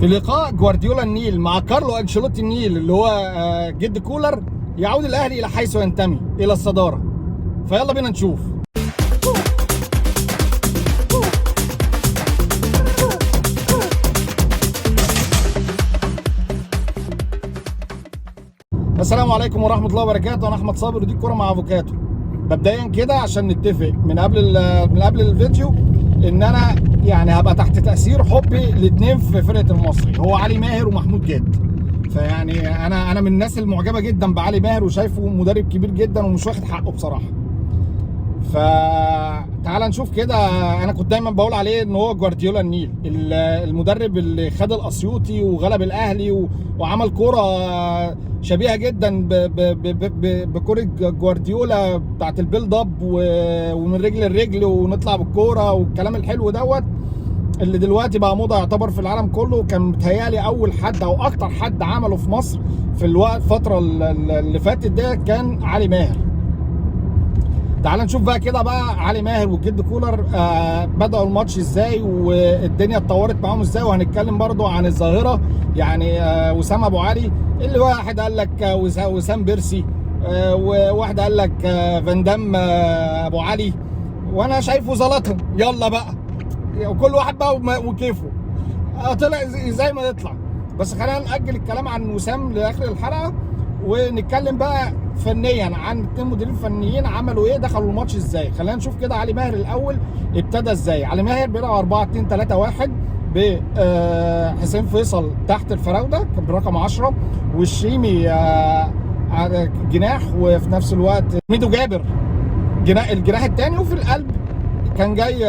في لقاء جوارديولا النيل مع كارلو انشيلوتي النيل اللي هو جد كولر، يعود الاهلي الى حيث ينتمي، الى الصداره. فيلا بينا نشوف. السلام عليكم ورحمه الله وبركاته. انا احمد صابر ودي الكوره مع افوكاتو. مبدئيا كده عشان نتفق من قبل الفيديو ان انا يعني هبقى تحت تاثير حبي الاثنين في فرقه المصري، هو علي ماهر ومحمود جاد. فيعني انا من الناس المعجبه جدا بعلي ماهر وشايفه مدرب كبير جدا ومش واخد حقه بصراحه. فتعال نشوف كده. انا كنت دايما بقول عليه ان هو جوارديولا النيل، المدرب اللي خد الاسيوطي وغلب الاهلي وعمل كوره شبيهه جدا بكوره جوارديولا بتاعت البيلد اب ومن رجل لرجل ونطلع بالكوره والكلام الحلو دوت اللي دلوقتي بقى موضه يعتبر في العالم كله. كان متهيالي اول حد او اكتر حد عمله في مصر في الفتره اللي فاتت ده كان علي ماهر. تعال نشوف بقى كده بقى علي ماهر والجد كولر بدأوا الماتش ازاي والدنيا اتطورت معاهم ازاي، وهنتكلم برضو عن الظاهرة يعني وسام ابو علي، اللي واحد قال لك وسام بيرسي وواحد قال لك فاندام ابو علي، وانا شايفه زلطهم. يلا بقى وكل واحد بقى وكيفه طلع زي ما يطلع. بس خلينا نأجل الكلام عن وسام لاخر الحلقة ونتكلم بقى فنيا عن اتنين مديرين فنيين عملوا ايه، دخلوا الماتش ازاي. خلينا نشوف كده علي ماهر الاول ابتدى ازاي. علي ماهر بيلعب 4-2-3-1 بحسين فيصل تحت الفراوده كان برقم 10 والشيمي جناح، وفي نفس الوقت ميدو جابر الجناح الثاني، وفي القلب كان جاي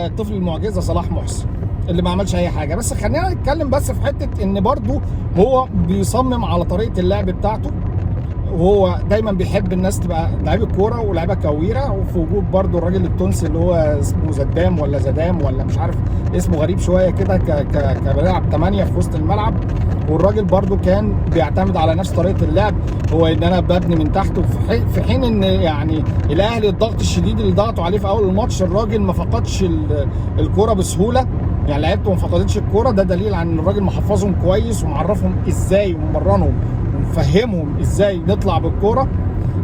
الطفل المعجزه صلاح محسن اللي ما عملش اي حاجه. بس خلينا نتكلم بس في حته ان برضو هو بيصمم على طريقه اللعب بتاعته، وهو دايما بيحب الناس تبقى لعيبه كوره ولاعيبه كويره، وفي وجود برضو الراجل التونسي اللي هو اسمه زدام ولا زدام ولا مش عارف اسمه غريب شويه كده كبيلعب 8 في وسط الملعب. والراجل برضو كان بيعتمد على نفس طريقه اللعب، هو ان انا ببني من تحت. في حين ان يعني الاهلي الضغط الشديد اللي ضغطوا عليه في اول الماتش الراجل ما فقدش الكوره بسهوله، يعني لعيبته ما فقدتش الكوره. ده دليل عن ان الراجل محفظهم كويس ومعرفهم ازاي ومرنهم ومفهمهم ازاي نطلع بالكوره،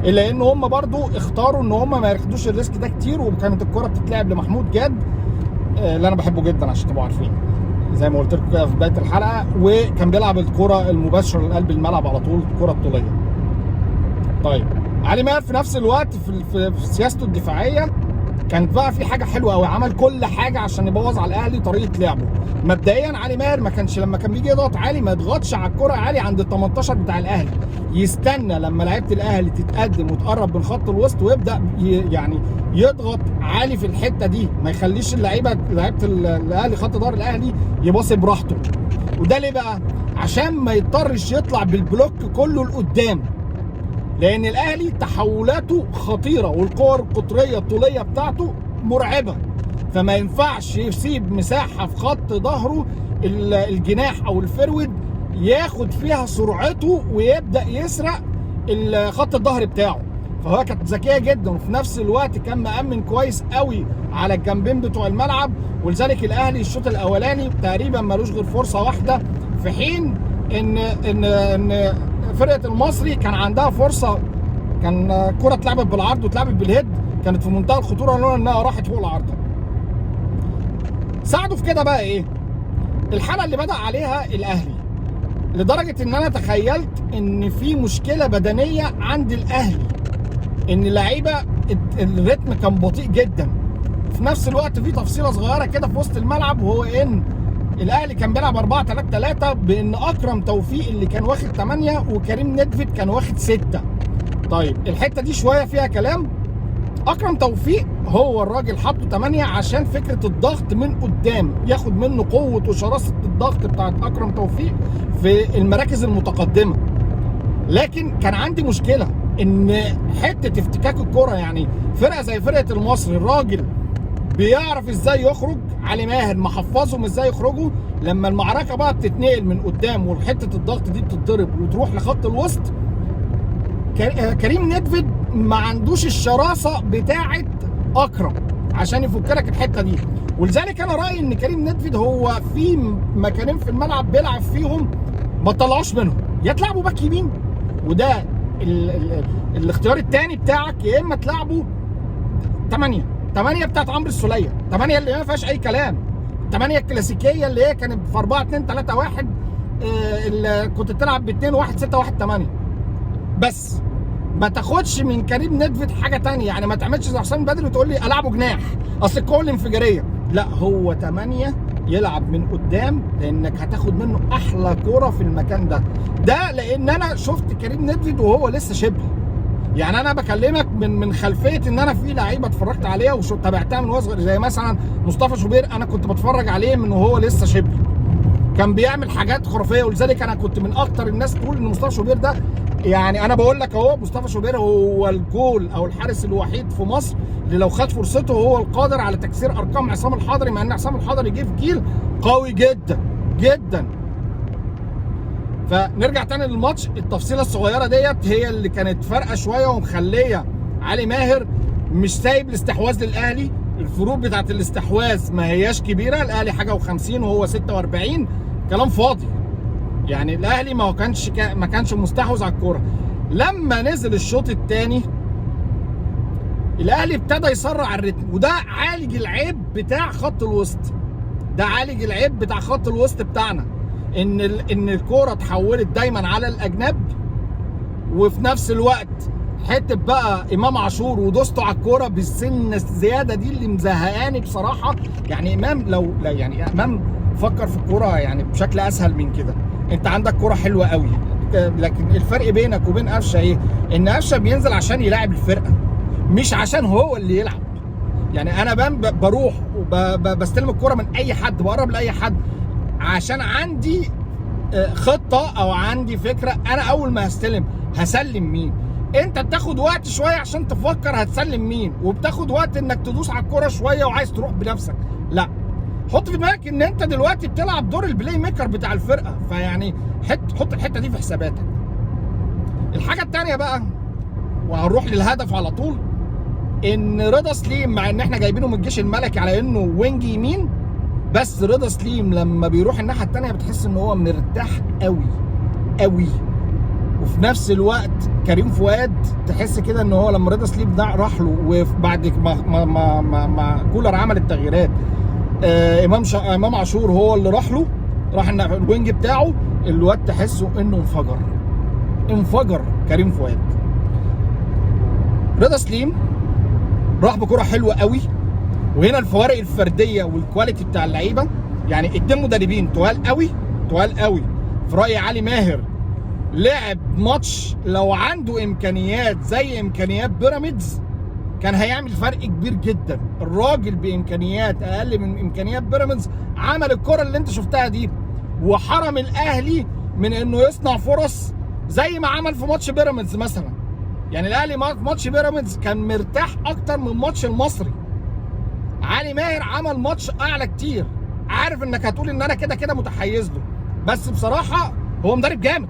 الا ان هم برضو اختاروا ان هم ما ياخدوش الريسك ده كتير. وكانت الكوره بتتلعب لمحمود جاد اللي انا بحبه جدا عشان تبقوا عارفين زي ما قلت لكم كده في بدايه الحلقه، وكان بيلعب الكوره المباشره لقلب الملعب على طول، الكوره الطوليه. طيب علي ماهر في نفس الوقت في سياسته الدفاعيه كانت بقى في حاجه حلوه قوي، عمل كل حاجه عشان يبوظ على الاهلي طريقه لعبه. مبدئيا علي ماهر ما كانش لما كان بيجي يضغط عالي ما يضغطش على الكره عالي عند ال 18 بتاع الاهلي، يستنى لما لعيبه الاهلي تتقدم وتقرب من خط الوسط ويبدا يعني يضغط عالي في الحته دي، ما يخليش لعيبه الاهلي خط ظهر الاهلي يباصي براحته. وده ليه بقى؟ عشان ما يضطرش يطلع بالبلوك كله لقدام، لان الاهلي تحولاته خطيره والكور القطريه الطوليه بتاعته مرعبه، فما ينفعش يسيب مساحه في خط ظهره الجناح او الفرود ياخد فيها سرعته ويبدا يسرق خط الظهر بتاعه. فهو كانت ذكيه جدا، وفي نفس الوقت كان مأمن كويس قوي على الجنبين بتوع الملعب. ولذلك الاهلي الشوط الاولاني تقريبا ملوش غير فرصه واحده، في حين ان فرقه المصري كان عندها فرصه، كان كره اتلعبت بالعرض واتلعبت بالهيد كانت في منتهى الخطوره لولا انها راحت فوق العارضه. ساعدوا في كده بقى ايه؟ الحاله اللي بدأ عليها الاهلي، لدرجه ان انا تخيلت ان في مشكله بدنيه عند الاهلي، ان اللعيبه الريتم كان بطيء جدا. في نفس الوقت في تفصيله صغيره كده في وسط الملعب، وهو ان الاهلي كان بيلعب 4-3-3 بان اكرم توفيق اللي كان واخد 8 وكريم ندفد كان واخد 6. طيب الحته دي شويه فيها كلام. اكرم توفيق هو الراجل حطه 8 عشان فكره الضغط من قدام، ياخد منه قوه وشراسه الضغط بتاعت اكرم توفيق في المراكز المتقدمه. لكن كان عندي مشكله ان حته افتكاك الكره، يعني فرقه زي فرقه المصري الراجل بيعرف ازاي يخرج، علي ماهر محفظهم ازاي يخرجوا. لما المعركه بقى بتتنقل من قدام وحته الضغط دي بتتضرب وتروح لخط الوسط، كريم ندفد ما عندوش الشراسه بتاعه اكرم عشان يفك لك الحته دي. ولذلك انا رايي ان كريم نيدفيد هو في مكانين في الملعب بيلعب فيهم ما طلعوش منهم، يا تلعبوا باك يمين وده الاختيار الثاني بتاعك، يا اما تلعبوا 8 بتاعت عمرو السوليه، 8 اللي ما فيهاش اي كلام، 8 الكلاسيكيه اللي هي كانت في 4-2-3-1، اللي كنت تلعب ب 2-1-6-1-8 بس. ما تاخدش من كريم نيدفيد حاجه ثانيه، يعني ما تعملش زي حسام بدري وتقول لي العبه جناح اصل الكوره الانفجاريه، لا هو 8 يلعب من قدام لانك هتاخد منه احلى كوره في المكان ده لان انا شفت كريم نيدفيد وهو لسه شبه، يعني انا بكلمك من خلفيه ان انا في لعيبه اتفرجت عليها وتابعتها من وهو صغير، زي مثلا مصطفى شوبير، انا كنت بتفرج عليه من وهو لسه شبه، كان بيعمل حاجات خرافيه، ولذلك انا كنت من اكتر الناس تقول ان مصطفى شوبير ده، يعني انا بقول لك اهو مصطفى شوبير هو الجول او الحارس الوحيد في مصر اللي لو خد فرصته هو القادر على تكسير ارقام عصام الحضري، مع ان عصام الحضري جه في جيل قوي جدا جدا. فنرجع تاني للماتش، التفصيله الصغيره ديت هي اللي كانت فارقه شويه ومخليه علي ماهر مش سايب الاستحواذ للاهلي، الفروق بتاعت الاستحواذ ما هياش كبيره، الاهلي حاجه و50 وهو 46، كلام فاضي، يعني الاهلي ما كانش مستحوذ على الكوره. لما نزل الشوط الثاني الاهلي ابتدى يسرع الريتم، وده عالج العيب بتاع خط الوسط، ده عالج العيب بتاع خط الوسط بتاعنا، ان الكوره اتحولت دايما على الاجناب، وفي نفس الوقت حته بقى امام عاشور ودوسته على الكوره بالسنه الزياده دي اللي مزهقاني بصراحه. يعني امام لو يعني امام فكر في الكوره يعني بشكل اسهل من كده، انت عندك كوره حلوه قوي، لكن الفرق بينك وبين قفشه ايه؟ ان قفشه بينزل عشان يلاعب الفرقه مش عشان هو اللي يلعب. يعني انا بروح وبستلم الكوره من اي حد، بقرب لاي حد عشان عندي خطه او عندي فكره، انا اول ما هستلم هسلم مين. انت بتاخد وقت شويه عشان تفكر هتسلم مين، وبتاخد وقت انك تدوس على الكوره شويه وعايز تروح بنفسك، لا حط في دماغك ان انت دلوقتي بتلعب دور البلاي ميكر بتاع الفرقه، فيعني حط الحته دي في حساباتك. الحاجه الثانيه بقى وهنروح للهدف على طول، ان رضا سليم مع ان احنا جايبينه من الجيش الملكي على انه وينج يمين، بس رضا سليم لما بيروح الناحيه الثانيه بتحس ان هو مرتاح قوي قوي. وفي نفس الوقت كريم فؤاد تحس كده ان هو لما رضا سليم ده راح له، وبعد ما كولر عمل التغييرات امام عاشور هو اللي راح الوينج بتاعه، الواد تحسه انه انفجر كريم فؤاد. رضا سليم راح بكره حلوه قوي، وهنا الفوارق الفرديه والكواليتي بتاع اللعيبه، يعني اتنين مدربين تقال قوي في راي علي ماهر، لعب ماتش لو عنده امكانيات زي امكانيات بيراميدز كان هيعمل فرق كبير جدا. الراجل بامكانيات اقل من امكانيات بيراميدز عمل الكره اللي انت شفتها دي، وحرم الاهلي من انه يصنع فرص زي ما عمل في ماتش بيراميدز مثلا. يعني الاهلي ماتش بيراميدز كان مرتاح اكتر من ماتش المصري. علي ماهر عمل ماتش اعلى كتير، عارف انك هتقول ان انا كده متحيز له، بس بصراحه هو مدرب جامد.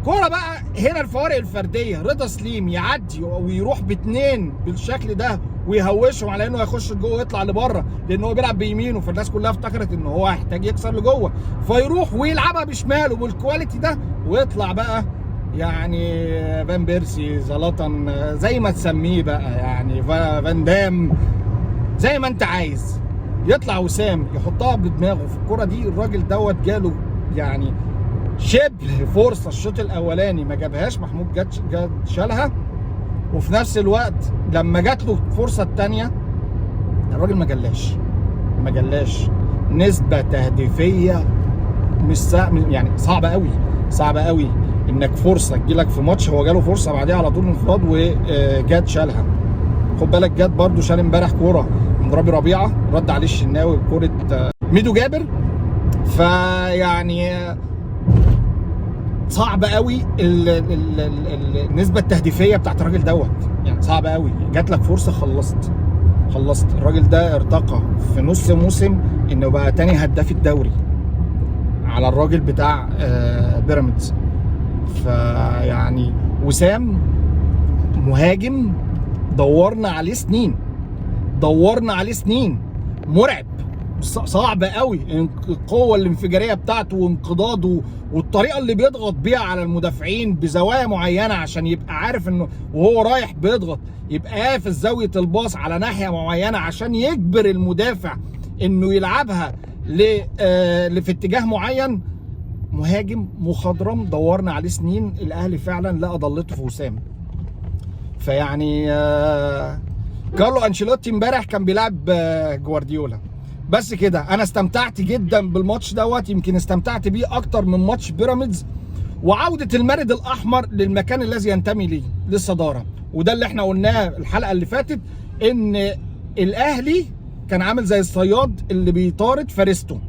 كوره بقى هنا الفوارق الفرديه، رضا سليم يعدي ويروح باتنين بالشكل ده ويهوشهم على انه يخش لجوه ويطلع لبره، لان هو بيلعب بيمينه، فالناس كلها افتكرت ان هو هيحتاج يكسر لجوه، فيروح ويلعبها بشماله بالكواليتي ده ويطلع بقى يعني فان بيرسي، زلاتان، زي ما تسميه بقى، يعني فان دام، زي ما انت عايز، يطلع وسام يحطها بدماغه في الكوره دي. الراجل دوت جاله يعني شبه فرصه الشوط الاولاني ما جابهاش، محمود جد شالها، وفي نفس الوقت لما جات له الفرصه الثانيه الراجل ما جلاش. نسبه تهديفيه مش يعني صعبه قوي انك فرصه تجيلك في ماتش، هو جاله فرصه بعديها على طول انفراد وجاد شالها. خد بالك جاد برده شال امبارح كوره من رامي ربيعه، رد عليه الشناوي بكوره ميدو جابر، فيعني صعب قوي النسبه التهديفيه بتاعت الراجل دوت، يعني صعب قوي. جات لك فرصه خلصت. الراجل ده ارتقى في نص موسم انه بقى تاني هداف الدوري على الراجل بتاع بيراميدز. فيعني وسام مهاجم دورنا عليه سنين، مرعب صعب قوي، القوه الانفجاريه بتاعته وانقضاضه والطريقه اللي بيضغط بيها على المدافعين بزوايا معينه عشان يبقى عارف انه وهو رايح بيضغط يبقى قافل زاويه الباص على ناحيه معينه عشان يجبر المدافع انه يلعبها في اتجاه معين. مهاجم مخضرم دورنا عليه سنين، الاهلي فعلا لقى ضلته في وسام. فيعني كارلو انشيلوتي امبارح كان بيلعب جوارديولا. بس كده انا استمتعت جدا بالماتش دوت، يمكن استمتعت بيه اكتر من ماتش بيراميدز وعوده المارد الاحمر للمكان الذي ينتمي ليه، للصداره. وده اللي احنا قلناه الحلقه اللي فاتت، ان الاهلي كان عامل زي الصياد اللي بيطارد فريسته،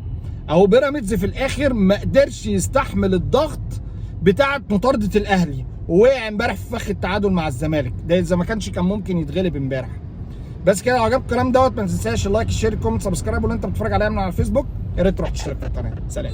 اهو بيراميدز في الاخر ما قدرش يستحمل الضغط بتاعه مطارده الاهلي ووقع امبارح في فخ التعادل مع الزمالك. ده اذا ما كانش كان ممكن يتغلب امبارح. بس كده لو عجبك الكلام دوت ما تنساش اللايك الشير الكومنت سبسكرايب، واللي انت بتتفرج عليا من على الفيسبوك يا ريت تروح تشترك في القناه. سلام.